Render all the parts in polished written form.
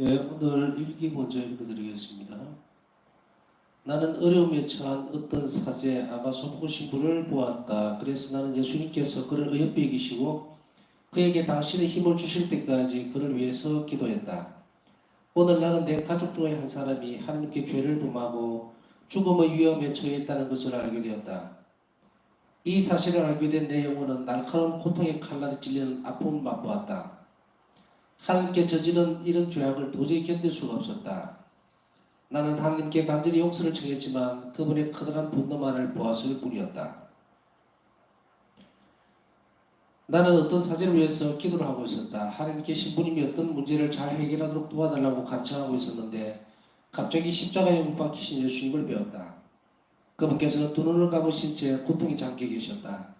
예, 오늘 일기 먼저 읽어드리겠습니다. 나는 어려움에 처한 어떤 사제 아마소포 신부를 보았다. 그래서 나는 예수님께서 그를 어여삐 여기시고 그에게 당신의 힘을 주실 때까지 그를 위해서 기도했다. 오늘 나는 내 가족 중에 한 사람이 하나님께 죄를 범하고 죽음의 위험에 처했다는 것을 알게 되었다. 이 사실을 알게 된 내 영혼은 날카로운 고통의 칼날에 찔리는 아픔을 맛보았다. 하나님께 저지른 이런 죄악을 도저히 견딜 수가 없었다. 나는 하나님께 간절히 용서를 청했지만 그분의 커다란 분노만을 보았을 뿐이었다. 나는 어떤 사제를 위해서 기도를 하고 있었다. 하나님께 신부님이 어떤 문제를 잘 해결하도록 도와달라고 간청하고 있었는데 갑자기 십자가에 못 박히신 예수님을 배웠다. 그분께서는 두 눈을 감으신 채 고통에 잠겨 계셨다.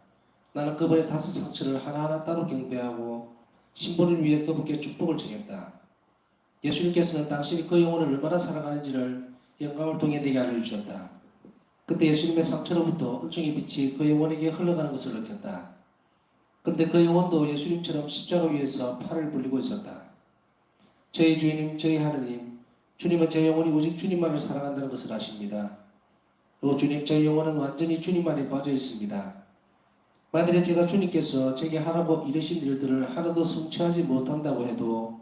나는 그분의 5상처를 하나하나 따로 경배하고 신부를 위해 그분께 축복을 청했다. 예수님께서는 당신이 그 영혼을 얼마나 사랑하는지를 영감을 통해 내게 알려주셨다. 그때 예수님의 상처로부터 은총의 빛이 그 영혼에게 흘러가는 것을 느꼈다. 그런데 그 영혼도 예수님처럼 십자가 위에서 팔을 벌리고 있었다. 저희 주님, 저희 하느님, 주님은 제 영혼이 오직 주님만을 사랑한다는 것을 아십니다. 또 주님, 저희 영혼은 완전히 주님만에 빠져 있습니다. 만일에 제가 주님께서 제게 하라고 이르신 일들을 하나도 성취하지 못한다고 해도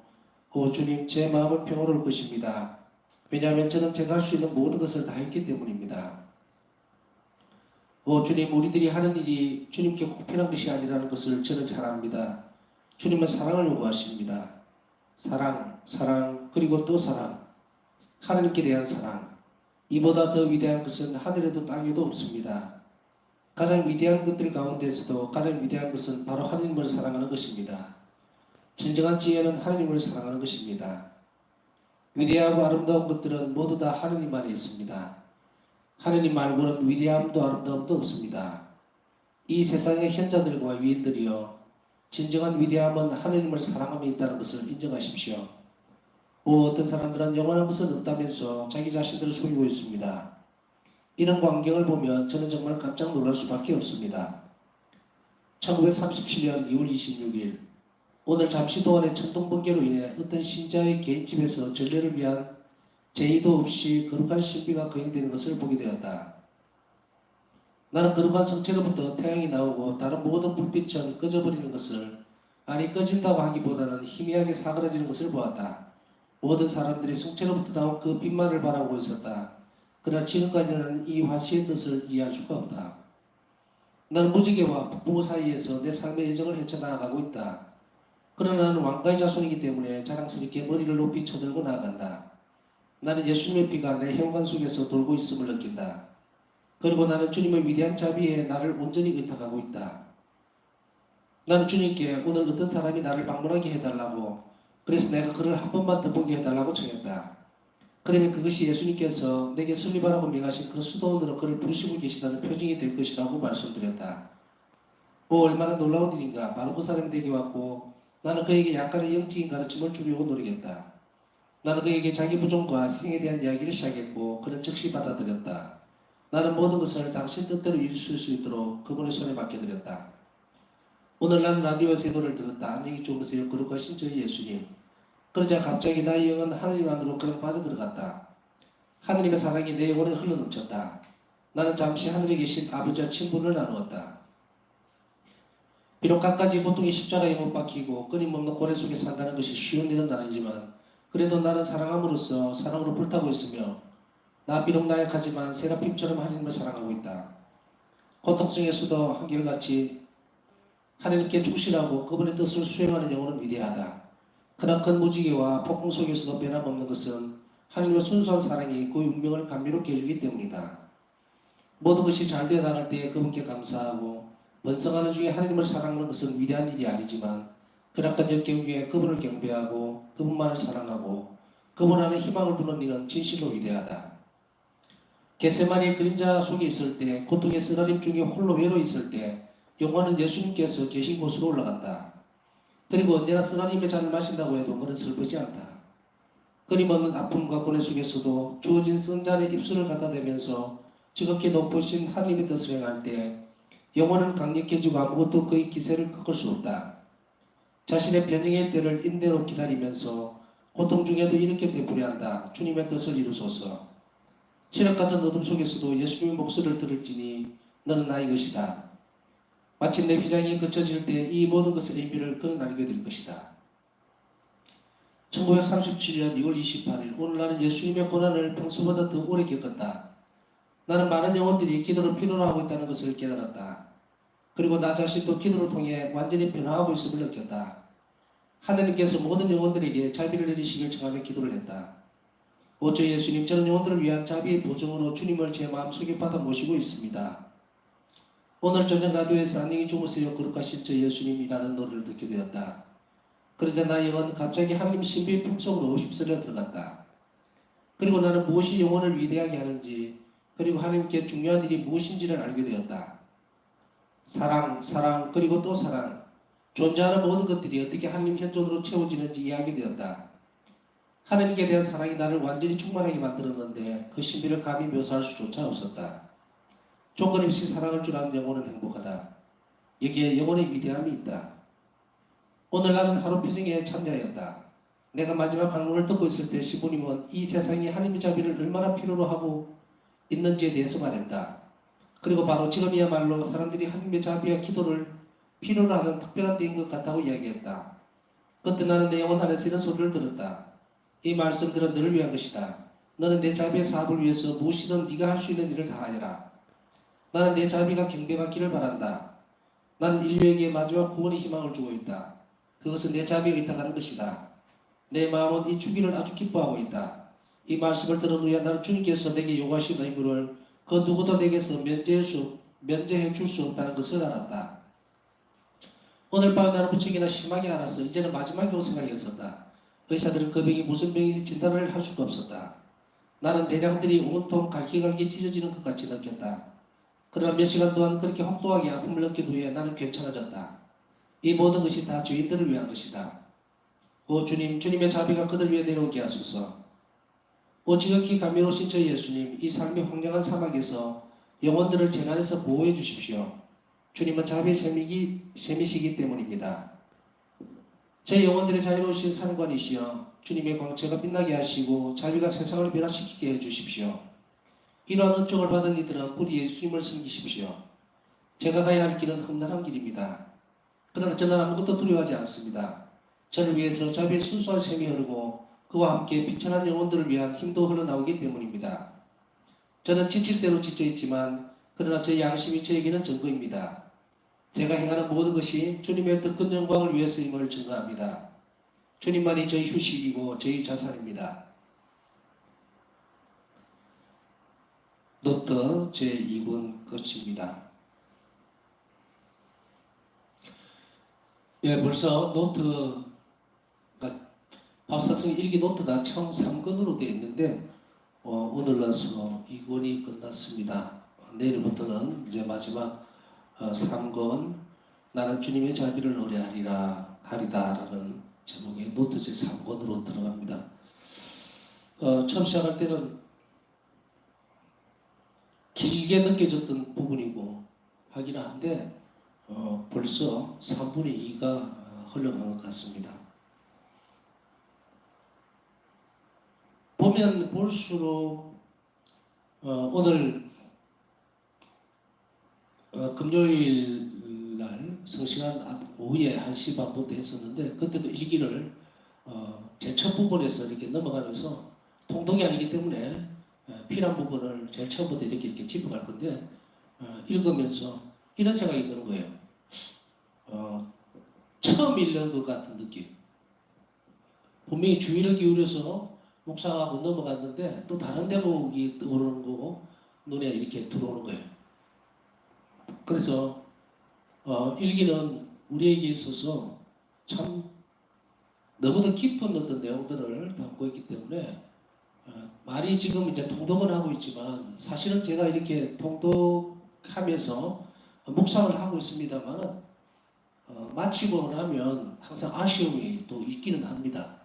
오 주님, 제 마음은 평화로울 것입니다. 왜냐하면 저는 제가 할 수 있는 모든 것을 다 했기 때문입니다. 오 주님, 우리들이 하는 일이 주님께 꼭 필요한 것이 아니라는 것을 저는 잘 압니다. 주님은 사랑을 요구하십니다. 사랑, 사랑, 그리고 또 사랑. 하나님께 대한 사랑. 이보다 더 위대한 것은 하늘에도 땅에도 없습니다. 가장 위대한 것들 가운데서도 가장 위대한 것은 바로 하나님을 사랑하는 것입니다. 진정한 지혜는 하나님을 사랑하는 것입니다. 위대하고 아름다운 것들은 모두 다 하느님 안에 있습니다. 하느님 말고는 위대함도 아름다움도 없습니다. 이 세상의 현자들과 위인들이여 진정한 위대함은 하느님을 사랑함에 있다는 것을 인정하십시오. 어떤 사람들은 영원한 것은 없다면서 자기 자신들을 속이고 있습니다. 이런 광경을 보면 저는 정말 깜짝 놀랄 수밖에 없습니다. 1937년 2월 26일 오늘 잠시 동안의 천둥번개로 인해 어떤 신자의 개인집에서 전례를 위한 제의도 없이 거룩한 신비가 거행되는 것을 보게 되었다. 나는 거룩한 성체로부터 태양이 나오고 다른 모든 불빛은 꺼져버리는 것을, 아니 꺼진다고 하기보다는 희미하게 사그라지는 것을 보았다. 모든 사람들이 성체로부터 나온 그 빛만을 바라보고 있었다. 그러나 지금까지는 이 화시의 뜻을 이해할 수가 없다. 나는 무지개와 북부모 사이에서 내 삶의 여정을 헤쳐나가고 있다. 그러나 나는 왕가의 자손이기 때문에 자랑스럽게 머리를 높이 쳐들고 나아간다. 나는 예수님의 피가 내 혈관 속에서 돌고 있음을 느낀다. 그리고 나는 주님의 위대한 자비에 나를 온전히 의탁하고 있다. 나는 주님께 오늘 어떤 사람이 나를 방문하게 해달라고, 그래서 내가 그를 한 번만 더 보게 해달라고 청했다. 그러면 그것이 예수님께서 내게 설립하라고 명하신 그 수도원으로 그를 부르시고 계시다는 표징이 될 것이라고 말씀드렸다. 얼마나 놀라운 일인가. 바로 그 사람이 내게 왔고 나는 그에게 약간의 영적인 가르침을 주려고 노리겠다. 나는 그에게 자기 부족과 희생에 대한 이야기를 시작했고 그는 즉시 받아들였다. 나는 모든 것을 당신 뜻대로 이룰 수 있도록 그분의 손에 맡겨드렸다. 오늘 나는 라디오에서 이 노래를 들었다. 안녕히 주무세요. 거룩하신 저희 예수님. 그러자 갑자기 나의 영은 하느님 안으로 그냥 빠져들어갔다. 하느님의 사랑이 내 영혼에 흘러넘쳤다. 나는 잠시 하늘에 계신 아버지와 친분을 나누었다. 비록 갖가지 고통의 십자가에 못 박히고 끊임없는 고뇌 속에 산다는 것이 쉬운 일은 아니지만 그래도 나는 사랑함으로써 사랑으로 불타고 있으며 나 비록 나약하지만 세라핌처럼 하나님을 사랑하고 있다. 고통 속에서도 한결같이 하나님께 충실하고 그분의 뜻을 수행하는 영혼은 위대하다. 그러나 큰 무지개와 폭풍 속에서도 변함없는 것은 하나님의 순수한 사랑이 그 운명을 감미롭게 해주기 때문이다. 모든 것이 잘 되어 나갈 때에 그분께 감사하고 번성하는 중에 하나님을 사랑하는 것은 위대한 일이 아니지만 그락간 역경 중에 그분을 경배하고 그분만을 사랑하고 그분 안에 희망을 두는 일은 진실로 위대하다. 겟세마니의 그림자 속에 있을 때, 고통의 쓰라림 중에 홀로 외로 있을 때 영혼은 예수님께서 계신 곳으로 올라간다. 그리고 언제나 쓰라림의 잔을 마신다고 해도 그는 슬프지 않다. 끊임없는 아픔과 고뇌 속에서도 주어진 쓴 잔에 입술을 갖다 대면서 지극히 높으신 하나님의 뜻을 행할 때 영혼은 강력해지고 아무것도 그의 기세를 꺾을 수 없다. 자신의 변형의 때를 인내로 기다리면서 고통 중에도 이렇게 되풀이한다. 주님의 뜻을 이루소서. 시력 같은 어둠 속에서도 예수님의 목소리를 들을지니 너는 나의 것이다. 마침내 휘장이 그쳐질 때 이 모든 것의 의미를 그는 알게 될 것이다. 1937년 2월 28일 오늘 나는 예수님의 고난을 평소보다 더 오래 겪었다. 나는 많은 영혼들이 기도를 필요로 하고 있다는 것을 깨달았다. 그리고 나 자신도 기도를 통해 완전히 변화하고 있음을 느꼈다. 하나님께서 모든 영혼들에게 자비를 내리시길 청하며 기도를 했다. 오 주 예수님, 저는 영혼들을 위한 자비의 보증으로 주님을 제 마음속에 받아 모시고 있습니다. 오늘 저녁 라디오에서 안녕히 주무세요 거룩하신 저 예수님이라는 노래를 듣게 되었다. 그러자 나의 영혼은 갑자기 하나님 신비의 품속으로 휩쓸려 들어갔다. 그리고 나는 무엇이 영혼을 위대하게 하는지, 그리고 하나님께 중요한 일이 무엇인지를 알게 되었다. 사랑, 사랑, 그리고 또 사랑. 존재하는 모든 것들이 어떻게 하나님 현존으로 채워지는지 이해하게 되었다. 하나님께 대한 사랑이 나를 완전히 충만하게 만들었는데 그 신비를 감히 묘사할 수조차 없었다. 조건 없이 사랑할 줄 아는 영혼은 행복하다. 여기에 영혼의 위대함이 있다. 오늘 나는 하루 피증에 참여하였다. 내가 마지막 강론을 듣고 있을 때 시부님은 이 세상이 하나님의 자비를 얼마나 필요로 하고 있는지에 대해서 말했다. 그리고 바로 지금이야말로 사람들이 하나님의 자비와 기도를 필요로 하는 특별한 때인 것 같다고 이야기했다. 그때 나는 내 영혼 안에서 이런 소리를 들었다. 이 말씀들은 너를 위한 것이다. 너는 내 자비의 사업을 위해서 무엇이든 네가 할 수 있는 일을 다 하여라. 나는 내 자비가 경배받기를 바란다. 나는 인류에게 마지막 구원의 희망을 주고 있다. 그것은 내 자비에 의탁하는 것이다. 내 마음은 이 주기를 아주 기뻐하고 있다. 이 말씀을 들은 후에 나는 주님께서 내게 요구하신 의무를 그 누구도 내게서 면제해 줄 수 없다는 것을 알았다. 오늘 밤 나는 무척이나 심하게 알아서 이제는 마지막이라고 생각했었다. 의사들은 그 병이 무슨 병인지 진단을 할 수가 없었다. 나는 대장들이 온통 갈기갈기 찢어지는 것 같이 느꼈다. 그러나 몇 시간 동안 그렇게 혹독하게 아픔을 느낀 후에 나는 괜찮아졌다. 이 모든 것이 다 주인들을 위한 것이다. 오 주님, 주님의 자비가 그들 위해 내려오게 하소서. 오 지극히 감미로우신 저 예수님, 이 삶의 황량한 사막에서 영혼들을 재난에서 보호해 주십시오. 주님은 자비의 셈이시기 때문입니다. 제 영혼들의 자유로우신 상관이시여 주님의 광채가 빛나게 하시고 자비가 세상을 변화시키게 해주십시오. 이러한 은총을 받은 이들은 부디 예수님을 섬기십시오. 제가 가야 할 길은 험난한 길입니다. 그러나 저는 아무것도 두려워하지 않습니다. 저를 위해서 자비의 순수한 샘이 흐르고 그와 함께 비천한 영혼들을 위한 힘도 흘러나오기 때문입니다. 저는 지칠 대로 지쳐있지만 그러나 제 양심이 저에게는 증거입니다. 제가 행하는 모든 것이 주님의 더 큰 영광을 위해서임을 증거합니다. 주님만이 저희 휴식이고 저희 자산입니다. 노트 제2권 끝입니다. 예, 벌써 노트가 밥사성 일기 노트가 총 3권으로 되어 있는데 오늘 나서 2권이 끝났습니다. 내일부터는 이제 마지막 3권 나는 주님의 자비를 노래하리다라는 제목의 노트 제3권으로 들어갑니다. 처음 시작할 때는 길게 느껴졌던 부분이고 하긴 한데 벌써 3분의 2가 흘러간 것 같습니다. 보면 볼수록 오늘 금요일 날 성시간 오후에 1시 반부터 했었는데 그때도 일기를 제일 첫 부분에서 이렇게 넘어가면서 통독이 아니기 때문에 필요한 부분을 제일 처음부터 이렇게 짚어갈 건데 읽으면서 이런 생각이 드는 거예요. 처음 읽는 것 같은 느낌. 분명히 주의를 기울여서 묵상하고 넘어갔는데 또 다른 대목이 떠오르는 거고 눈에 이렇게 들어오는 거예요. 그래서 일기는 우리에게 있어서 참 너무도 깊은 어떤 내용들을 담고 있기 때문에 말이 지금 이제 통독은 하고 있지만 사실은 제가 이렇게 통독하면서 묵상을 하고 있습니다만 마치고 나면 항상 아쉬움이 또 있기는 합니다.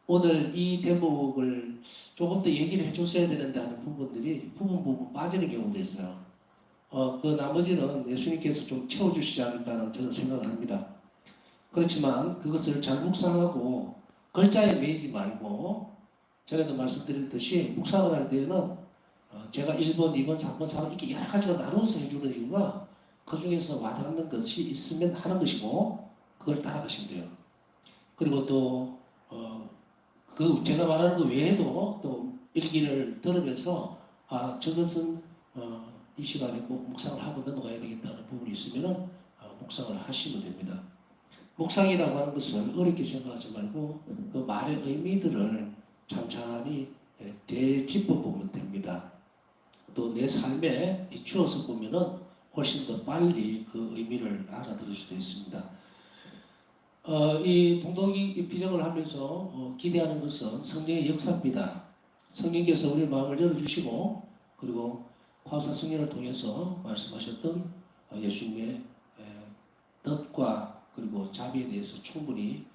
오늘 이 대목을 조금 더 얘기를 해줬어야 되는데 하는 부분들이 부분 빠지는 경우도 있어요. 그 나머지는 예수님께서 좀 채워주시지 않을까 하는 저는 생각을 합니다. 그렇지만 그것을 잘 묵상하고 글자에 매이지 말고 전에도 말씀드렸듯이 묵상을 할 때는 제가 1번, 2번, 3번, 4번 이렇게 여러 가지로 나누어서 해주는 이유가 그 중에서 와닿는 것이 있으면 하는 것이고 그걸 따라가시면 돼요. 그리고 또 제가 말하는 것 외에도 또 일기를 들으면서 저것은 이 시간에 꼭 묵상을 하고 넘어가야 되겠다는 부분이 있으면은 묵상을 하시면 됩니다. 묵상이라고 하는 것을 어렵게 생각하지 말고 그 말의 의미들을 찬찬히 되짚어 보면 됩니다. 또 내 삶에 비추어서 보면은 훨씬 더 빨리 그 의미를 알아들을 수도 있습니다. 이 동독이 비전을 하면서 기대하는 것은 성령의 역사입니다. 성령께서 우리 마음을 열어주시고 그리고 화사 성령을 통해서 말씀하셨던 예수님의 뜻과 그리고 자비에 대해서 충분하지는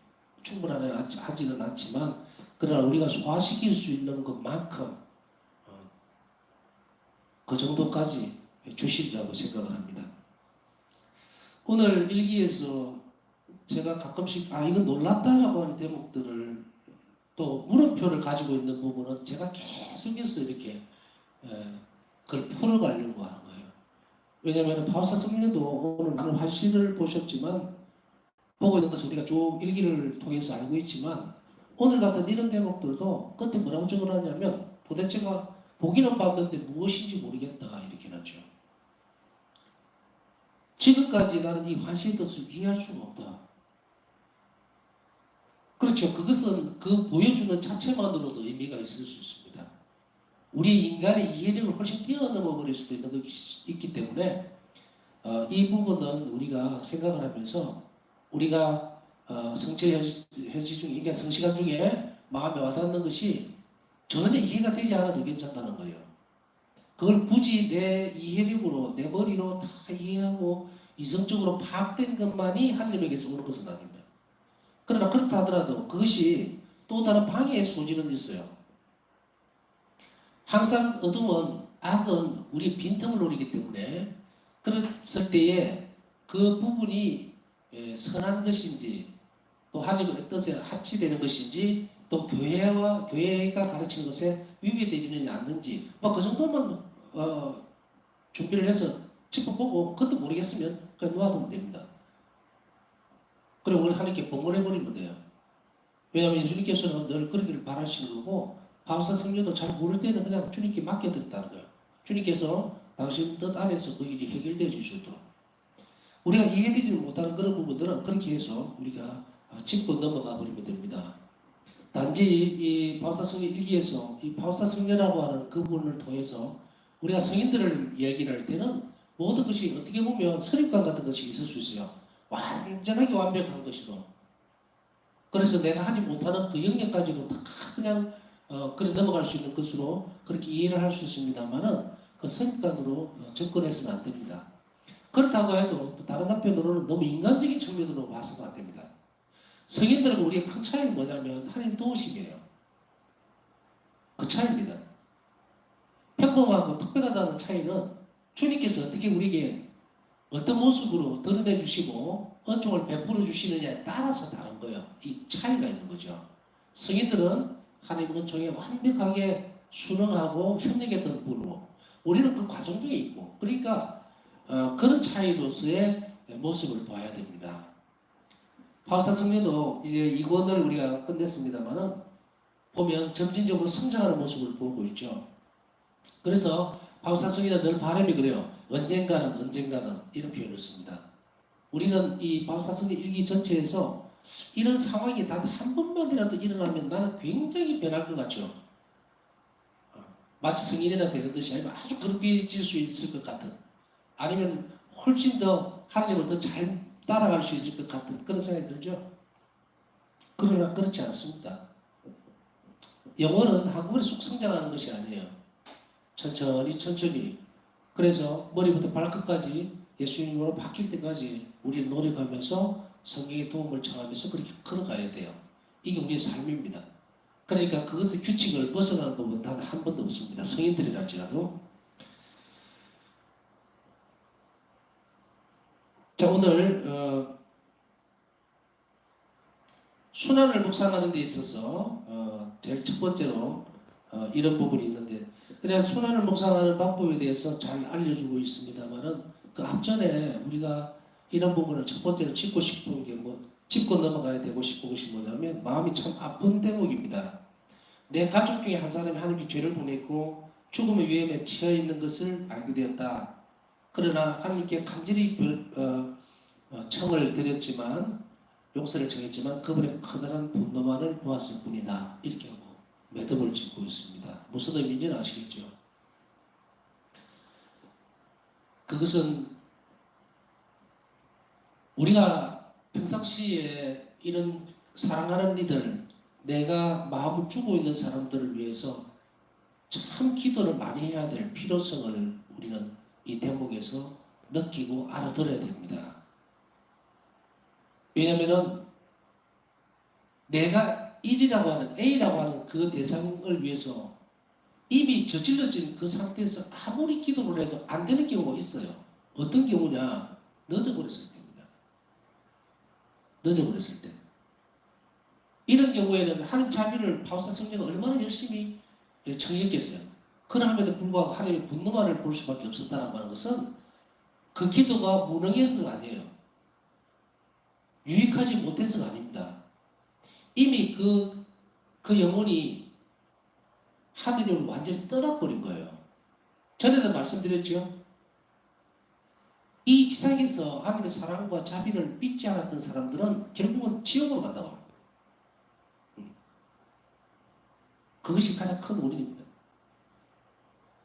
않지만 그러나 우리가 소화시킬 수 있는 것만큼 그 정도까지 주시리라고 생각을 합니다. 오늘 일기에서 제가 가끔씩 이건 놀랍다라고 하는 대목들을 또 물음표를 가지고 있는 부분은 제가 계속해서 이렇게 그걸 풀어가려고 하는 거예요. 왜냐하면 바울사 성령도 오늘 많은 활시를 보셨지만 보고 있는 것을 우리가 쭉 일기를 통해서 알고 있지만 오늘 같은 이런 대목들도 끝에 뭐라고 적어놨냐면 도대체가 보기는 봤는데 무엇인지 모르겠다 이렇게 놨죠. 지금까지 나는 이 환시의 뜻을 이해할 수가 없다. 그렇죠. 그것은 그 보여주는 자체만으로도 의미가 있을 수 있습니다. 우리 인간의 이해력을 훨씬 뛰어넘어 버릴 수도 있는 것이 있기 때문에 이 부분은 우리가 생각을 하면서 우리가 성체 현실 중에 이게 성시간 중에 마음에 와닿는 것이 전혀 이해가 되지 않아도 괜찮다는 거예요. 그걸 굳이 내 이해력으로 내 머리로 다 이해하고 이성적으로 파악된 것만이 하나님에게서 오는 것은 아닙니다. 그러나 그렇다 하더라도 그것이 또 다른 방해의 소지는 있어요. 항상 어둠은 악은 우리 빈틈을 노리기 때문에 그랬을 때에 그 부분이 선한 것인지 또 하나님의 뜻에 합치되는 것인지 또 교회가 가르치는 것에 위배되지는 않는지 그 정도만 준비를 해서 짚어보고 그것도 모르겠으면 그냥 놓아두면 됩니다. 그리고 우리 하나님께 봉헌해버리면 돼요. 왜냐하면 예수님께서는 늘 그러기를 바라시는 거고 바울사 성령도 잘 모를 때는 그냥 주님께 맡겨드렸다는 거예요. 주님께서 당신 뜻 안에서 그 일이 해결되어 주시도록 우리가 이해되지 못하는 그런 부분들은 그렇게 해서 우리가 짚고 넘어가 버리면 됩니다. 단지 이 바울사 성령 일기에서 이 바울사 성령이라고 하는 그 부분을 통해서 우리가 성인들을 얘기를 할 때는 모든 것이 어떻게 보면 선입관 같은 것이 있을 수 있어요. 완전하게 완벽한 것이로. 그래서 내가 하지 못하는 그 영역까지도 다 그냥 그래 넘어갈 수 있는 것으로 그렇게 이해를 할 수 있습니다만은 그 선입관으로 접근해서는 안 됩니다. 그렇다고 해도 또 다른 한편으로는 너무 인간적인 측면으로 봐서는 안 됩니다. 성인들과 우리의 큰 차이는 뭐냐면 하나님 도우심이에요. 그 차이입니다. 평범하고 특별하다는 차이는 주님께서 어떻게 우리에게 어떤 모습으로 드러내 주시고 은총을 베풀어 주시느냐에 따라서 다른 거예요. 이 차이가 있는 거죠. 성인들은 하나님 은총에 완벽하게 순응하고 협력했던 분으로 우리는 그 과정 중에 있고 그러니까 그런 차이로서의 모습을 봐야 됩니다. 바울사 성령도 이제 2권을 우리가 끝냈습니다만은 보면 점진적으로 성장하는 모습을 보고 있죠. 그래서 바울사 성령은 늘 바람이 그래요. 언젠가는 이런 표현을 씁니다. 우리는 이 바울사 성령 일기 전체에서 이런 상황이 단 한 번만이라도 일어나면 나는 굉장히 변할 것 같죠. 마치 성인이나 되는 듯이 아니면 아주 그렇게질 수 있을 것 같은 아니면 훨씬 더 하나님을 더 잘 따라갈 수 있을 것 같은 그런 생각이 들죠. 그러나 그렇지 않습니다. 영혼은 한꺼번에 쑥 성장하는 것이 아니에요. 천천히 그래서 머리부터 발끝까지 예수님으로 바뀔 때까지 우리는 노력하면서 성령의 도움을 청하면서 그렇게 걸어가야 돼요. 이게 우리의 삶입니다. 그러니까 그것의 규칙을 벗어나는 법은 단 한 번도 없습니다. 성인들이랄지라도. 자, 오늘 순환을 묵상하는 데 있어서 제일 첫 번째로 이런 부분이 있는데, 그냥 순환을 묵상하는 방법에 대해서 잘 알려주고 있습니다만은 그 앞전에 우리가 이런 부분을 첫 번째로 짚고 싶은 게 짚고 넘어가야 되고 싶은 것이 뭐냐면, 마음이 참 아픈 대목입니다. 내 가족 중에 한 사람이 하나님께 죄를 범했고 죽음의 위험에 처해 있는 것을 알게 되었다. 그러나 하나님께 간절히 청을 드렸지만, 용서를 청했지만 그분의 커다란 분노만을 보았을 뿐이다. 이렇게 하고 매듭을 짓고 있습니다. 무슨 의미인지는 아시겠죠? 그것은 우리가 평상시에 이런 사랑하는 이들, 내가 마음을 주고 있는 사람들을 위해서 참 기도를 많이 해야 될 필요성을 우리는 이 대목에서 느끼고 알아들어야 됩니다. 왜냐하면 내가 A라고 하는 그 대상을 위해서 이미 저질러진 그 상태에서 아무리 기도를 해도 안 되는 경우가 있어요. 어떤 경우냐? 늦어버렸을 때입니다. 늦어버렸을 때. 이런 경우에는 하나님 자비를 바울사 성령가 얼마나 열심히 청했겠어요. 그럼에도 불구하고 하나님의 분노만을 볼 수밖에 없었다는 것은 그 기도가 무능해서가 아니에요. 유익하지 못해서가 아닙니다. 이미 그 영혼이 하느님을 완전히 떠나버린 거예요. 전에도 말씀드렸죠. 이 지상에서 하나님의 사랑과 자비를 믿지 않았던 사람들은 결국은 지옥으로 간다고. 그것이 가장 큰 원인입니다.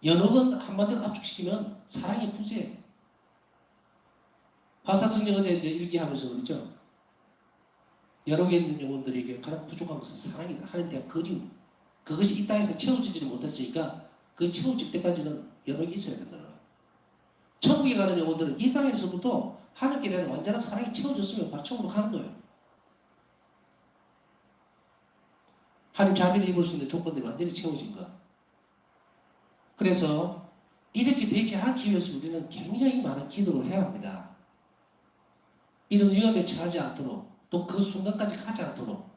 연옥은 한마디로 압축시키면 사랑의 부재. 바사성령 어제 일기하면서 그러죠. 연옥에 있는 영혼들에게 가장 부족한 것은 사랑이다. 하나님에 대한 그리움. 그것이 이 땅에서 채워지지 못했으니까 그 채워질 때까지는 연옥이 있어야 된다. 천국에 가는 영혼들은 이 땅에서부터 하나님께 대한 완전한 사랑이 채워졌으면 바로 천국으로 가는 거예요. 하나님 자비를 입을 수 있는 조건들이 완전히 채워진 것. 그래서 이렇게 되지 않기 위해서 우리는 굉장히 많은 기도를 해야 합니다. 이런 위험에 처하지 않도록, 또 그 순간까지 가지 않도록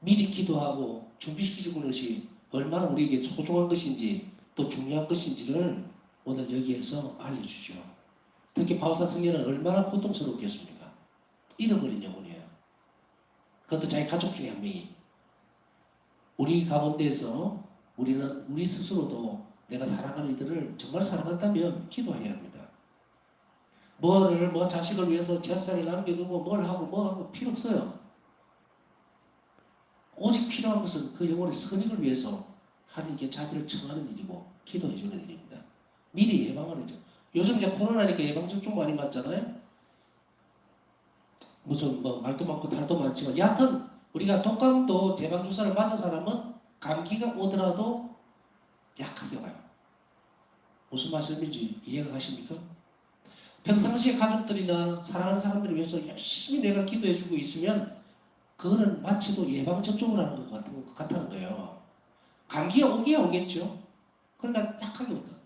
미리 기도하고 준비시켜주는 것이 얼마나 우리에게 소중한 것인지 또 중요한 것인지를 오늘 여기에서 알려주죠. 특히 바울사 성령은 얼마나 고통스럽겠습니까? 잃어버린 영혼이에요. 그것도 자기 가족 중에 한 명이. 우리 가운데에서 우리는 우리 스스로도 내가 사랑하는 이들을 정말 사랑한다면 기도해야 합니다. 자식을 위해서 재산을 남겨두고 뭘 하고 필요 없어요. 오직 필요한 것은 그 영혼의 선익을 위해서 하나님께 자비를 청하는 일이고 기도해 주는 일입니다. 미리 예방하는 일. 요즘 이제 코로나니까 예방접종 많이 맞잖아요. 무슨 말도 많고 탈도 많지만 여하튼 우리가 독감도 예방주사를 맞은 사람은 감기가 오더라도 약하게 와요. 무슨 말씀인지 이해가 가십니까? 평상시에 가족들이나 사랑하는 사람들을 위해서 열심히 내가 기도해주고 있으면 그거는 마치도 예방접종을 하는 것 같다는 거예요. 감기가 오기야 오겠죠. 그러나 약하게 온다.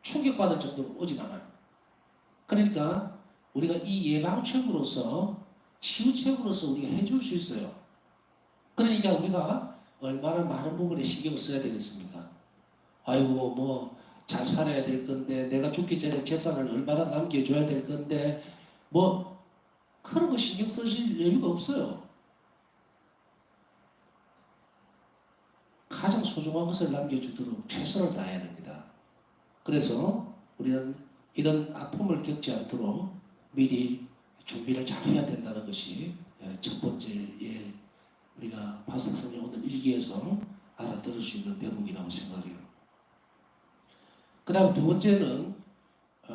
충격받을 정도로 오진 않아요. 그러니까 우리가 이 예방책으로서 치유책으로서 우리가 해줄 수 있어요. 그러니까 우리가 얼마나 많은 부분에 신경을 써야 되겠습니까? 아이고 잘 살아야 될 건데 내가 죽기 전에 재산을 얼마나 남겨줘야 될 건데 그런 거 신경 쓰실 여유가 없어요. 가장 소중한 것을 남겨주도록 최선을 다해야 됩니다. 그래서 우리는 이런 아픔을 겪지 않도록 미리 준비를 잘 해야 된다는 것이 첫 번째 우리가 바울사 성령 오늘 일기에서 알아들을 수 있는 대목이라고 생각해요. 그 다음 두 번째는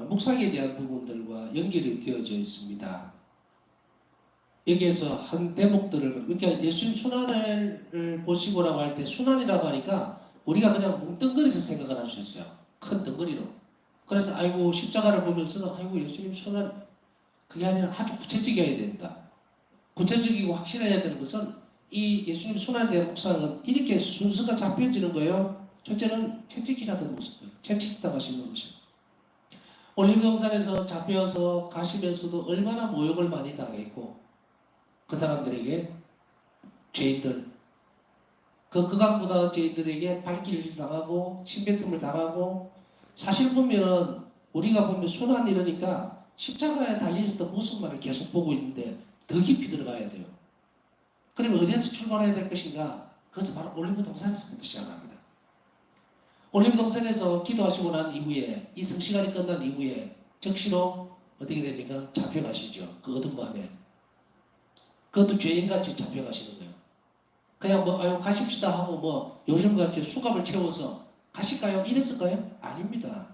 묵상에 대한 부분들과 연결이 되어져 있습니다. 여기에서 한 대목들을, 그러니까 예수님 순환을 보시고라고 할 때 순환이라고 하니까 우리가 그냥 뭉뚱그려서 생각을 할 수 있어요. 큰 덩어리로. 그래서 아이고 십자가를 보면서 아이고 예수님 순환, 그게 아니라 아주 구체적이어야 된다. 구체적이고 확실해야 되는 것은 이 예수님 순환에 대한 묵상은 이렇게 순서가 잡혀지는 거예요. 첫째는 채찍질하던 모습들, 채찍당하시는 것이죠. 올리브영산에서 잡혀서 가시면서도 얼마나 모욕을 많이 당했고 그 사람들에게 죄인들, 그 극악보다 죄인들에게 발길을 당하고 침뱉음을 당하고, 사실 보면은 우리가 보면 순환 이러니까 십자가에 달려서 무슨 말을 계속 보고 있는데 더 깊이 들어가야 돼요. 그러면 어디에서 출발해야 될 것인가? 그것은 바로 올리브 동산에서부터 시작합니다. 올리브 동산에서 기도하시고 난 이후에, 이 성시간이 끝난 이후에 즉시로 어떻게 됩니까? 잡혀가시죠. 그 어둠 밤에. 그것도 죄인같이 잡혀가시는 거예요. 그냥 뭐 아유 가십시다 하고 뭐 요즘같이 수갑을 채워서 가실까요? 이랬을까요? 아닙니다.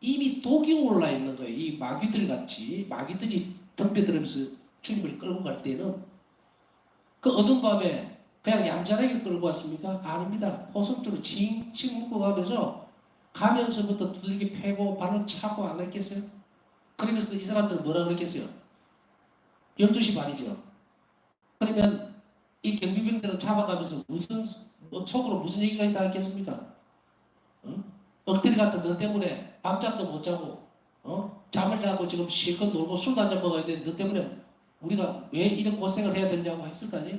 이미 독이 올라 있는 거예요. 이 마귀들 같이, 마귀들이 덤벼들면서 주님을 끌고 갈 때는 그 어두운 밤에 그냥 얌전하게 끌고 왔습니까? 아닙니다. 호성주로 칭칭 묶고 가면서부터 두들겨 패고 발로 차고 안 했겠어요? 그러면서 이 사람들은 뭐라 그랬겠어요? 12시 반이죠. 그러면 이 경비병들은 잡아가면서 무슨 속으로 무슨 얘기까지 다 했겠습니까? 어? 엎드리 같은 너 때문에 밤잠도 못 자고 잠을 자고 지금 실컷 놀고 술도 한잔 먹어야 되는데 너 때문에 우리가 왜 이런 고생을 해야 되냐고 했을 거 아니에요?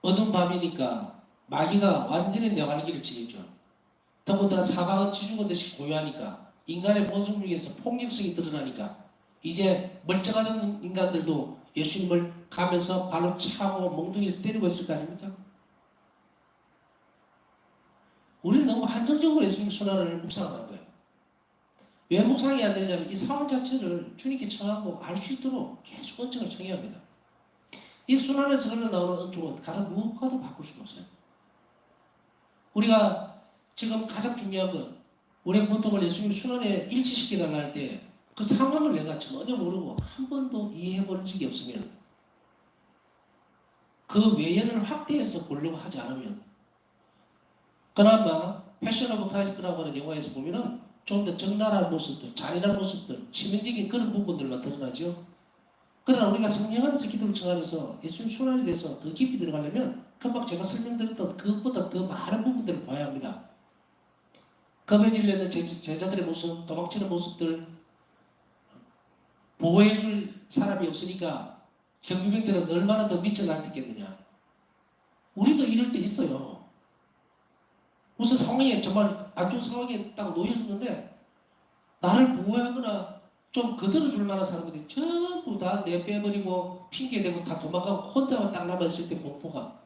어두운 밤이니까 마귀가 완전히 내관기를 치겠죠. 더군다나 사방은 지죽은 듯이 고요하니까 인간의 본성 중에서 폭력성이 드러나니까 이제 멀쩡한 인간들도 예수님을 가면서 발로 차고 몽둥이를 때리고 있을 거 아닙니까? 우리는 너무 한정적으로 예수님 순환을 묵상하는 거예요. 왜 묵상이 안 되냐면 이 상황 자체를 주님께 청하고 알 수 있도록 계속 언증을 청해야 합니다. 이 순환에서 흘러나오는 언증은 다른 무엇과도 바꿀 수가 없어요. 우리가 지금 가장 중요한 건 우리의 고통을 예수님 순환에 일치시키달라 할 때 그 상황을 내가 전혀 모르고 한 번도 이해해 본 적이 없으면 그 외연을 확대해서 보려고 하지 않으면 그나마 패션 오브 크라이스트라고 하는 영화에서 보면은 좀 더 적나라한 모습들, 잔인한 모습들, 치명적인 그런 부분들만 드러나죠. 그러나 우리가 성령 안에서 기도를 청하면서 예수님 순환에 대해서 더 깊이 들어가려면 금방 제가 설명드렸던 그것보다 더 많은 부분들을 봐야 합니다. 겁에 질려있는 제자들의 모습, 도망치는 모습들, 보호해줄 사람이 없으니까 경비병들은 얼마나 더 미쳐 날뛰겠느냐. 우리도 이럴 때 있어요. 무슨 상황에 정말 안 좋은 상황에 딱 놓여졌는데 나를 보호하거나 좀 거들어줄 만한 사람들이 전부 다 내빼버리고 핑계대고 다 도망가고 혼자만 딱 남아있을 때 공포가,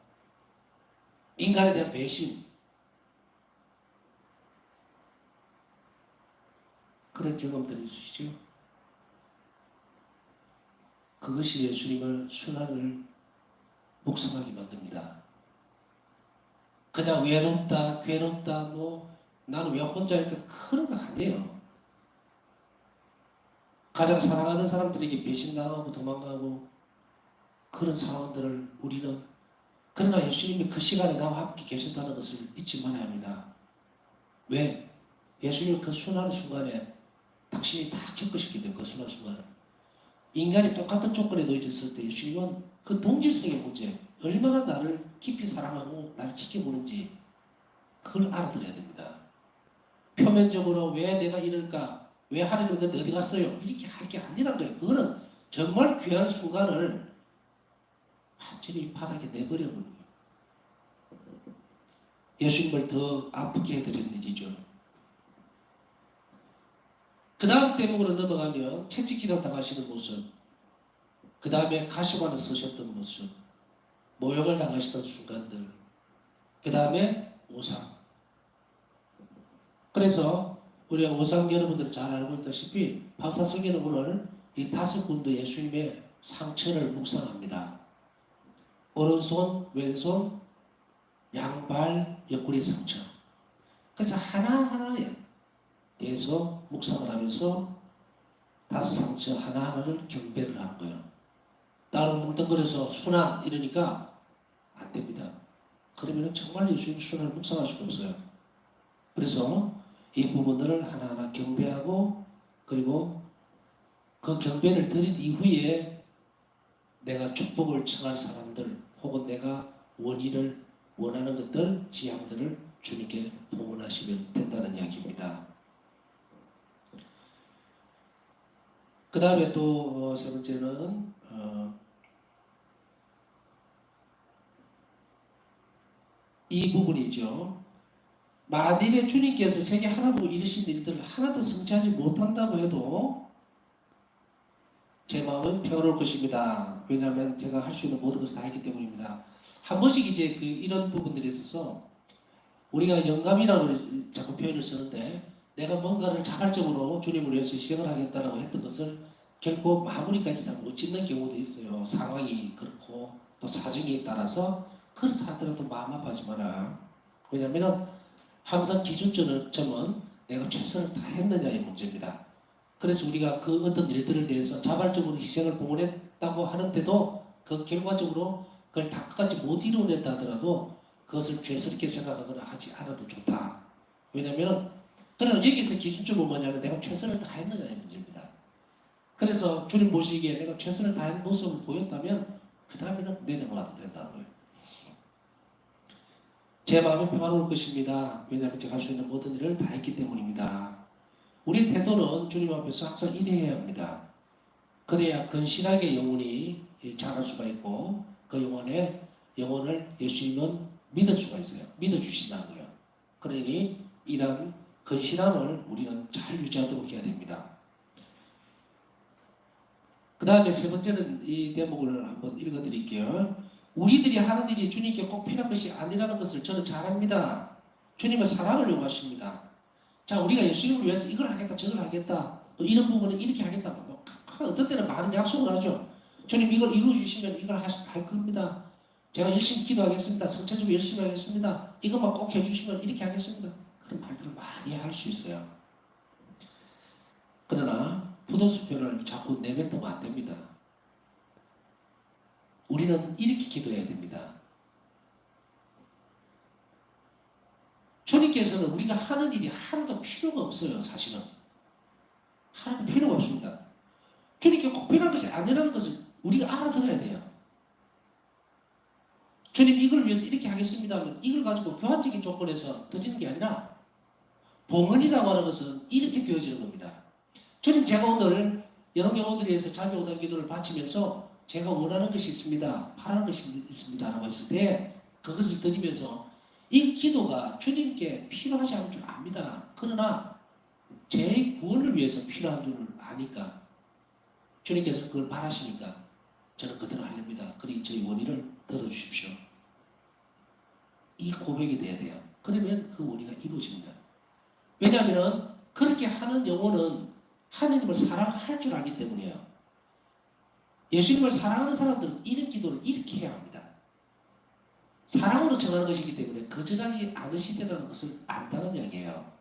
인간에 대한 배신, 그런 경험들이 있으시죠? 그것이 예수님을 순환을 묵상하게 만듭니다. 그냥 외롭다, 괴롭다, 뭐 나는 왜 혼자일까 그런 거 아니에요. 가장 사랑하는 사람들에게 배신당하고 도망가고 그런 상황들을 우리는, 그러나 예수님이 그 시간에 나와 함께 계신다는 것을 잊지 말아야 합니다. 왜? 예수님은 그 순환의 순간에 당신이 다 겪으셨기 때문에 그 순환 순간에 인간이 똑같은 조건에 놓여졌을 때 예수님은 그 동질성의 문제, 얼마나 나를 깊이 사랑하고 나를 지켜보는지 그걸 알아들어야 됩니다. 표면적으로 왜 내가 이럴까? 왜 하나님은 근데 어디 갔어요? 이렇게 할 게 아니란 거예요. 그거는 정말 귀한 순간을 완전히 바닥에 내버려버린 거예요. 예수님을 더 아프게 해드리는 일이죠. 그 다음 대목으로 넘어가면 채찍질을 당하시는 모습, 그 다음에 가시관을 쓰셨던 모습, 모욕을 당하시던 순간들, 그 다음에 오상. 그래서 우리가 오상 여러분들이 잘 알고 있다시피 박사성경은 오늘 이 5군도 예수님의 상처를 묵상합니다. 오른손, 왼손, 양발, 옆구리 상처. 그래서 하나하나에 대해서 묵상을 하면서 5 상처 하나하나를 경배를 하는 거예요. 나를 뭉뚱그려서 순환 이러니까 안 됩니다. 그러면 정말 예수님 순환을 묵상할 수가 없어요. 그래서 이 부분들을 하나하나 경배하고, 그리고 그 경배를 드린 이후에 내가 축복을 청할 사람들 혹은 내가 원의를 원하는 것들, 지향들을 주님께 봉헌하시면 된다는 이야기입니다. 그 그 다음에 또 세 번째는 이 부분이죠. 만일에 주님께서 제게 하라고 이르신 일들을 하나도 성취하지 못한다고 해도 제 마음은 평안할 것입니다. 왜냐하면 제가 할 수 있는 모든 것을 다 했기 때문입니다. 한 번씩 이제 이런 부분들에 있어서 우리가 영감이라고 자꾸 표현을 쓰는데 내가 뭔가를 자발적으로 주님을 위해서 희생을 하겠다라고 했던 것을 결코 마무리까지 다 못 짓는 경우도 있어요. 상황이 그렇고 또 사정에 따라서 그렇다 하더라도 마음 아파하지 마라. 왜냐하면 항상 기준점은 내가 최선을 다했느냐의 문제입니다. 그래서 우리가 그 어떤 일들에 대해서 자발적으로 희생을 봉헌했다고 하는데도 그 결과적으로 그걸 다 끝까지 못 이루어냈다 하더라도 그것을 죄스럽게 생각하거나 하지 않아도 좋다. 왜냐하면 그러나 여기서 기준점은 뭐냐면 내가 최선을 다했느냐의 문제입니다. 그래서 주님 보시기에 내가 최선을 다한 모습을 보였다면 그 다음에는 내려놔도 된다는 거예요. 제 마음이 평화로울 것입니다. 왜냐하면 제가 할 수 있는 모든 일을 다 했기 때문입니다. 우리 태도는 주님 앞에서 항상 이래야 합니다. 그래야 근실하게 영혼이 자랄 수가 있고 그 영혼을 예수님은 믿을 수가 있어요. 믿어주신다는 거예요. 그러니 이런 근실함을 우리는 잘 유지하도록 해야 됩니다. 그 다음에 세 번째는 이 대목을 한번 읽어드릴게요. 우리들이 하는 일이 주님께 꼭 필요한 것이 아니라는 것을 저는 잘 압니다. 주님은 사랑을 요구하십니다. 자, 우리가 예수님을 위해서 이걸 하겠다, 저걸 하겠다, 또 이런 부분은 이렇게 하겠다. 뭐, 어떤 때는 많은 약속을 하죠. 주님 이걸 이루어주시면 이걸 할 겁니다. 제가 열심히 기도하겠습니다. 성체적으로 열심히 하겠습니다. 이것만 꼭 해주시면 이렇게 하겠습니다. 그런 말들을 많이 할 수 있어요. 그러나 포도수표를 자꾸 내뱉으면 안 됩니다. 우리는 이렇게 기도해야 됩니다. 주님께서는 우리가 하는 일이 하나도 필요가 없어요. 사실은 하나도 필요가 없습니다. 주님께 꼭 필요한 것이 아니라는 것을 우리가 알아들어야 돼요. 주님 이걸 위해서 이렇게 하겠습니다 하면 이걸 가지고 교환적인 조건에서 드리는 게 아니라 봉헌이라고 하는 것은 이렇게 되어지는 겁니다. 주님 제가 오늘 여러 영혼들에 의해서 자기 오단 기도를 바치면서 제가 원하는 것이 있습니다. 바라는 것이 있습니다. 라고 했을 때 그것을 드리면서 이 기도가 주님께 필요하지 않은 줄 압니다. 그러나 제 구원을 위해서 필요한 줄 아니까 주님께서 그걸 바라시니까 저는 그대로 하렵니다. 그러니 저희 원인을 들어주십시오. 이 고백이 돼야 돼요. 그러면 그 원리가 이루어집니다. 왜냐하면 그렇게 하는 영혼은 하느님을 사랑할 줄 알기 때문이에요. 예수님을 사랑하는 사람들은 이런 기도를 이렇게 해야 합니다. 사랑으로 정하는 것이기 때문에 거절하지 않으시다는 것을 안다는 이야기예요.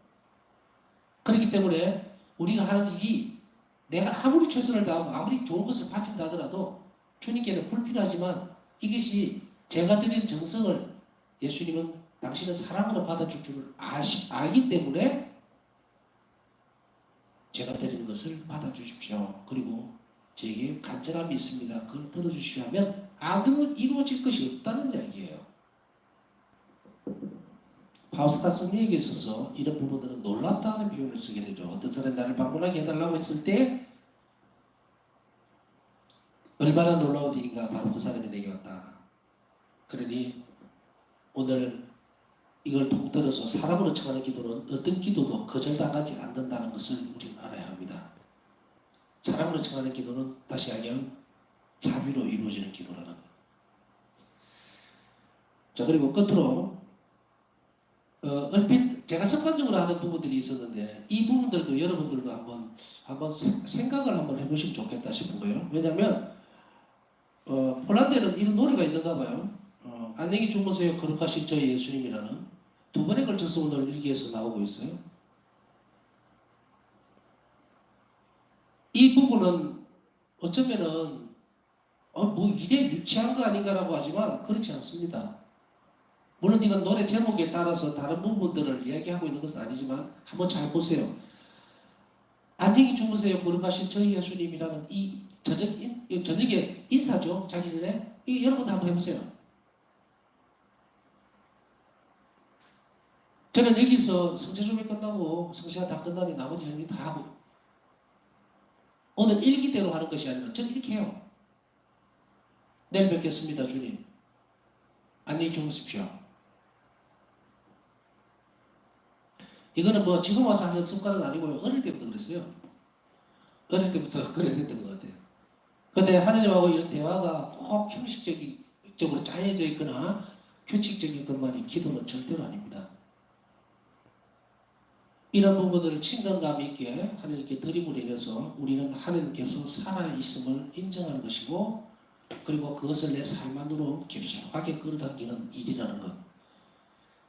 그렇기 때문에 우리가 하는 일이 내가 아무리 최선을 다하고 아무리 좋은 것을 바친다 하더라도 주님께는 불필요하지만 이것이 제가 드린 정성을 예수님은 당신은 사랑으로 받아줄 줄을 알기 때문에 제가 드리는 것을 받아주십시오. 그리고 제게 간절함이 있습니다. 그걸 들어주시면 아무 이루어질 것이 없다는 이야기예요. 파우스타 승리에게 있어서 이런 부분들은 놀랍다는 표현을 쓰게 되죠. 어떤 사람이 나를 방문하게 해달라고 했을 때 얼마나 놀라운 일인가 바로 그 사람이 내게 왔다. 그러니 오늘 이걸 통틀어서 사람으로 청하는 기도는 어떤 기도도 거절당하지 않는다는 것을 우리는 알아야 합니다. 사람으로 청하는 기도는 다시 이야기하면 자비로 이루어지는 기도라는 것. 자, 그리고 끝으로 얼핏 제가 습관적으로 하는 부분들이 있었는데 이 부분들도 여러분들도 한번 생각을 한번 해보시면 좋겠다 싶은 거예요. 왜냐하면 폴란드에는 이런 노래가 있는가 봐요. 안녕히 주무세요 거룩하신 저희 예수님이라는 두 번에 걸쳐서 오늘 일기에서 나오고 있어요. 이 부분은 어쩌면은 뭐 이래 유치한 거 아닌가라고 하지만 그렇지 않습니다. 물론 이건 노래 제목에 따라서 다른 부분들을 이야기하고 있는 것은 아니지만 한번 잘 보세요. 안녕히 주무세요 거룩하신 저희 예수님이라는 이 저녁에 인사죠. 자기 전에 여러분 한번 해보세요. 저는 여기서 성체 준비 끝나고 성체가 다 끝나면 나머지 정리 다 하고 오늘 일기대로 하는 것이 아니라 저는 이렇게 해요. 내일 뵙겠습니다, 주님. 안녕히 주무십시오. 이거는 뭐 지금 와서 하는 습관은 아니고요. 어릴 때부터 그랬어요. 어릴 때부터 그래야 됐던 것 같아요. 근데 하느님하고 이런 대화가 꼭 형식적으로 짜여져 있거나 규칙적인 것만이 기도는 절대로 아닙니다. 이런 부분들을 친근감 있게 하나님께 드림으로 인해서 우리는 하나님께서 살아있음을 인정하는 것이고, 그리고 그것을 내 삶 안으로 깊숙하게 끌어당기는 일이라는 것.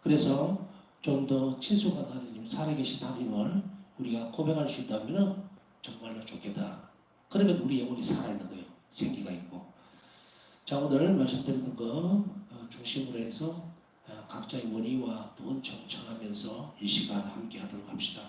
그래서 좀 더 친숙한 하나님, 살아계신 하나님을 우리가 고백할 수 있다면 정말로 좋겠다. 그러면 우리 영혼이 살아있는 거예요. 생기가 있고. 자, 오늘 말씀드렸던 거 중심으로 해서 각자의 원의와 또 은총 청하면서 이 시간 함께 하도록 합시다.